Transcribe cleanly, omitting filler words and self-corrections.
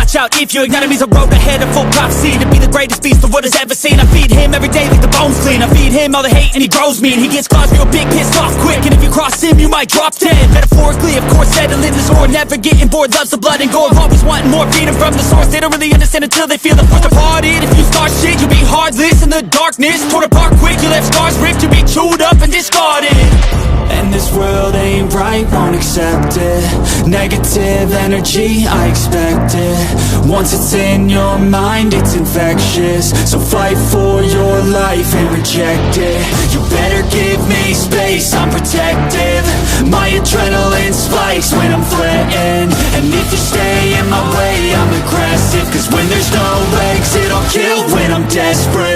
watch out if your enemy's a road ahead of full prophecy to be the greatest beast the world has ever seen. I feed him every day like the bones clean. I feed him all the hate and he grows me, and he gets claws real big, pissed off quick. And if you cross him, you might drop dead. Metaphorically, of course, settling the score, never getting bored, loves the blood and gore, always wanting more, freedom from the source. They don't really understand until they feel the force departed. If you start shit, you'll be heartless in the darkness, torn apart quick. You left scars ripped, you'll be chewed up and discarded. And this world ain't right, won't accept it. Negative energy, I expect it. Once it's in your mind, it's infectious. So fight for your life and reject it. You better give me space, I'm protective. My adrenaline spikes when I'm threatened. And if you stay in my way, I'm aggressive. Cause when there's no exit, I'll kill when I'm desperate.